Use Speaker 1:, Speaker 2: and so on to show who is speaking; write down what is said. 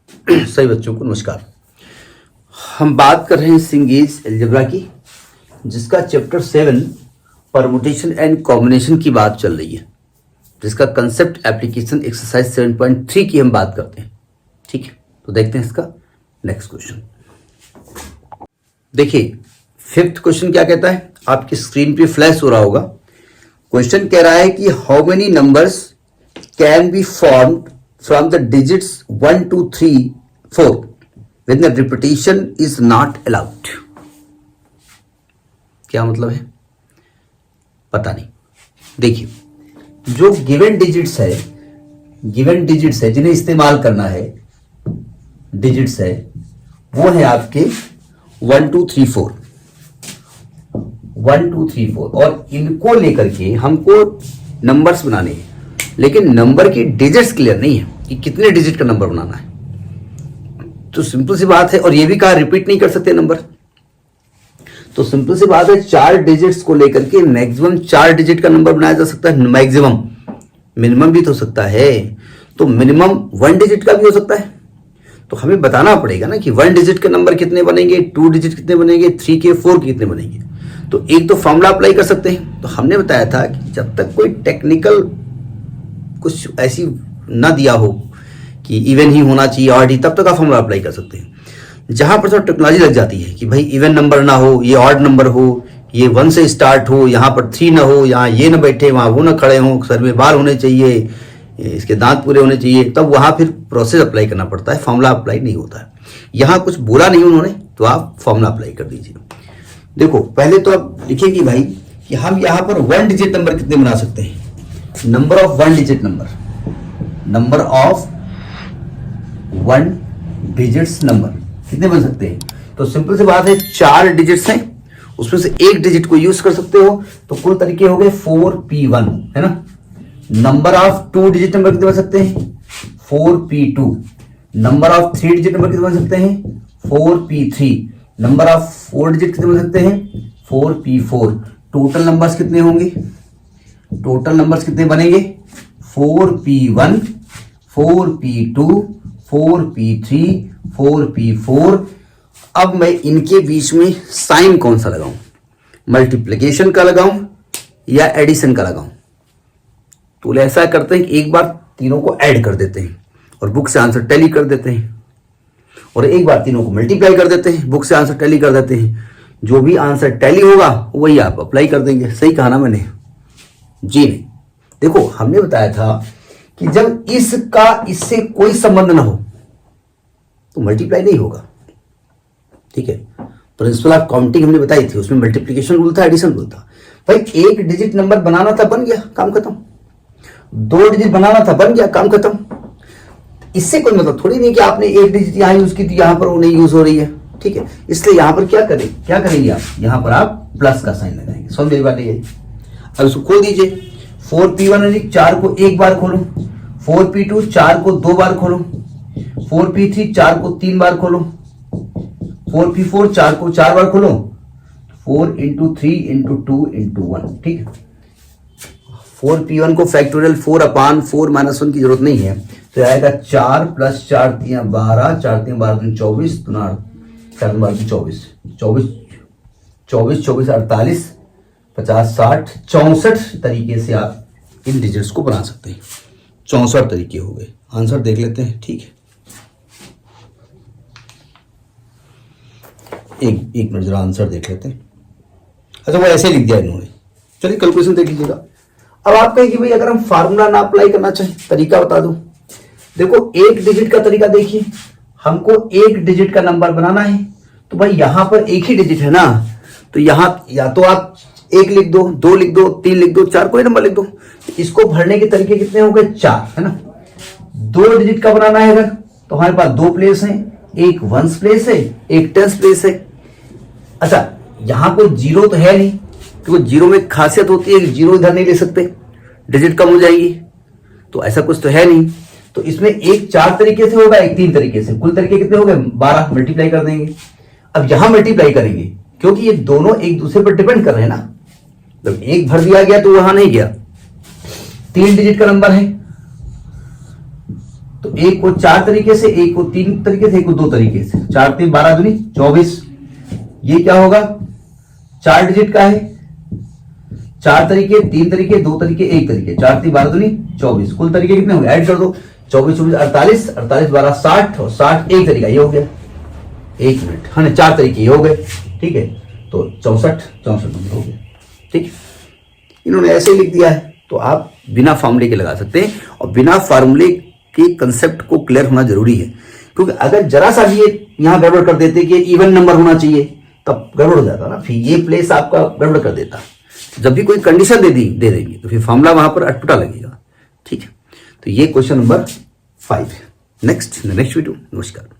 Speaker 1: सभी बच्चों को नमस्कार। हम बात कर रहे हैं सिंगेज अलजेब्रा की, जिसका चैप्टर 7 परमुटेशन एंड कॉम्बिनेशन की बात चल रही है, जिसका कंसेप्ट एप्लीकेशन एक्सरसाइज 7.3 की हम बात करते हैं। ठीक है, तो देखते हैं इसका नेक्स्ट क्वेश्चन। देखिए, 5th क्वेश्चन क्या कहता है, आपकी स्क्रीन पे फ्लैश हो रहा होगा। क्वेश्चन कह रहा है कि how many numbers can be formed from the digits 1 2 3 4 when the repetition is not allowed। क्या मतलब है पता नहीं। देखिए, जो गिवन डिजिट्स है जिन्हें इस्तेमाल करना है, डिजिट्स है, वो है आपके 1 2 3 4 1 2 3 4 और इनको लेकर के हमको नंबर्स बनाने हैं, लेकिन नंबर की डिजिट्स क्लियर नहीं है कि कितने डिजिट का नंबर बनाना है। तो सिंपल सी बात है, और ये भी कहा रिपीट नहीं कर सकते नंबर, तो सिंपल सी बात है 4 डिजिट्स को लेकर के मैक्सिमम 4 डिजिट का नंबर बनाया जा सकता है। मैक्सिमम, मिनिमम भी तो हो सकता है, तो मिनिमम 1 डिजिट का भी हो सकता है। तो हमें बताना पड़ेगा ना कि 1 डिजिट के नंबर कितने बनेंगे, 2 डिजिट कितने बनेंगे, 3 के 4 के कितने बनेंगे। तो एक तो फॉर्मूला अप्लाई कर सकते हैं। तो हमने बताया था कि जब तक कोई टेक्निकल कुछ ऐसी ना दिया हो कि इवन ही होना चाहिए ऑड ही, तब तक आप फॉर्मूला अप्लाई कर सकते हैं। जहां पर थोड़ा टेक्नोलॉजी लग जाती है कि भाई इवन नंबर ना हो, ये ऑड नंबर हो, ये 1 से स्टार्ट हो, यहाँ पर 3 ना हो, यहाँ ये ना बैठे, वहाँ वो ना खड़े हों, सर में बाल होने चाहिए, इसके दांत पूरे होने चाहिए, तब वहाँ फिर प्रोसेस अप्लाई करना पड़ता है, फॉर्मूला अप्लाई नहीं होता है। यहाँ कुछ बोला नहीं उन्होंने, तो आप फॉर्मूला अप्लाई कर दीजिए। देखो, पहले तो आप लिखिए कि भाई कि हम यहाँ पर 1 डिजिट नंबर कितने बना सकते हैं। Number of 1 digit number of 1 digits number कितने बन सकते हैं। तो सिंपल सी बात है, 4 डिजिट्स हैं, उसमें से एक डिजिट को यूज कर सकते हो, तो कुल तरीके हो गए 4p1, है ना। नंबर ऑफ 2 डिजिट नंबर कितने बन सकते हैं, 4p2। Number of 3 digit number कितने बन सकते हैं, 4p3। नंबर ऑफ 4 डिजिट कितने बन सकते हैं, 4p4। टोटल नंबर्स कितने होंगे, टोटल नंबर्स कितने बनेंगे, 4p1 4p2 4p3 4p4। अब मैं इनके बीच में साइन कौन सा लगाऊं, मल्टीप्लिकेशन का लगाऊं या एडिशन का लगाऊं। तो ऐसा करते हैं कि एक बार तीनों को ऐड कर देते हैं और बुक से आंसर टैली कर देते हैं, और एक बार तीनों को मल्टीप्लाई कर देते हैं, बुक से आंसर टैली कर देते हैं। जो भी आंसर टैली होगा वही आप अप्लाई कर देंगे। सही कहा ना मैंने? जी नहीं। देखो, हमने बताया था कि जब इसका इससे कोई संबंध ना हो तो मल्टीप्लाई नहीं होगा। ठीक है, प्रिंसिपल ऑफ काउंटिंग हमने बताई थी, उसमें मल्टीप्लिकेशन रूल था, एडिशन रूल था। भाई 1 डिजिट नंबर बनाना था, बन गया, काम खत्म। 2 डिजिट बनाना था, बन गया, काम खत्म। इससे कोई मतलब थोड़ी नहीं कि आपने 1 डिजिट यहां यूज की थी, यहां पर वो नहीं यूज हो रही है। ठीक है, इसलिए यहां पर क्या करेंगे आप, यहां पर आप प्लस का साइन लगाएंगे। समझ मेरी बात है? अब इसको खोल दीजिए। 4p1 यानी 4 को एक बार खोलो, 4p2 4 को 2 बार खोलो, 4p3 4 को 3 बार खोलो, 4p4 4 को 4 बार खोलो, 4 × 3 × 2 × 1। ठीक है, 4p1 को फैक्टोरियल 4/4 - 1 की जरूरत नहीं है, तो आएगा 4 + 4 × 3 = 12, 4 × 3 = 12, 24, 4 × 12 24, 24 24 48 50 60 64 तरीके से आप इन डिजिट्स को बना सकते हैं। 64 तरीके हो गए। आंसर देख लेते हैं। ठीक है, एक मिनट जरा आंसर देख लेते हैं। अच्छा, वो ऐसे लिख दिया इन्होंने। चलिए कैलकुलेशन देख लीजिएगा। अब आप कहें कि भाई अगर हम फार्मूला ना अप्लाई करना चाहें, तरीका बता दूं। देखो, 1 डिजिट का तरीका देखिए, हमको 1 डिजिट का नंबर बनाना है, तो भाई यहां पर एक ही डिजिट है ना, तो यहां या तो आप 1 लिख दो, 2 लिख दो, 3 लिख दो, 4 कोई नंबर लिख दो। इसको भरने के तरीके कितने हो गए, 4, है ना। 2 डिजिट का बनाना है अगर, तो हमारे पास 2 प्लेस हैं, एक 1s प्लेस है, एक 10s प्लेस है। अच्छा, यहां कोई जीरो तो है नहीं, क्योंकि जीरो में खासियत होती है कि जीरो इधर नहीं ले सकते, डिजिट कम हो जाएगी, तो ऐसा कुछ तो है नहीं। तो इसमें एक 4 तरीके से होगा, एक 3 तरीके से। कुल तरीके कितने हो गए, 12। मल्टीप्लाई कर देंगे। अब यहां मल्टीप्लाई करेंगे, क्योंकि ये दोनों एक दूसरे पर डिपेंड कर रहे हैं ना। जब एक भर दिया गया तो वहां नहीं गया। 3 डिजिट का नंबर है, तो एक को 4 तरीके से, एक को 3 तरीके से, एक को 2 तरीके से। 4 3 12 दूनी 24। ये क्या होगा? 4 डिजिट का है, 4 तरीके, 3 तरीके, 2 तरीके, 1 तरीके। 4 3 12 दूनी 24। कुल तरीके कितने होंगे? ऐड कर दो। 24 24 48, 48 12 60 और 60 एक तरीका ये हो गया। 1 मिनट, हाँ 4 तरीके ये हो गए, ठीक है। तो 64 64 नंबर हो गए, ठीक है। इन्होंने ऐसे ही लिख दिया है, तो आप बिना फार्मूले के लगा सकते हैं। और बिना फार्मूले के कंसेप्ट को क्लियर होना जरूरी है, क्योंकि अगर जरा सा भी ये यहां गड़बड़ कर देते कि इवन नंबर होना चाहिए, तब गड़बड़ हो जाता ना, फिर ये प्लेस आपका गड़बड़ कर देता। जब भी कोई कंडीशन दे देंगे तो फिर फार्मूला वहां पर अटपटा लगेगा, ठीक है। तो ये क्वेश्चन नंबर 5 है। Next video. नमस्कार।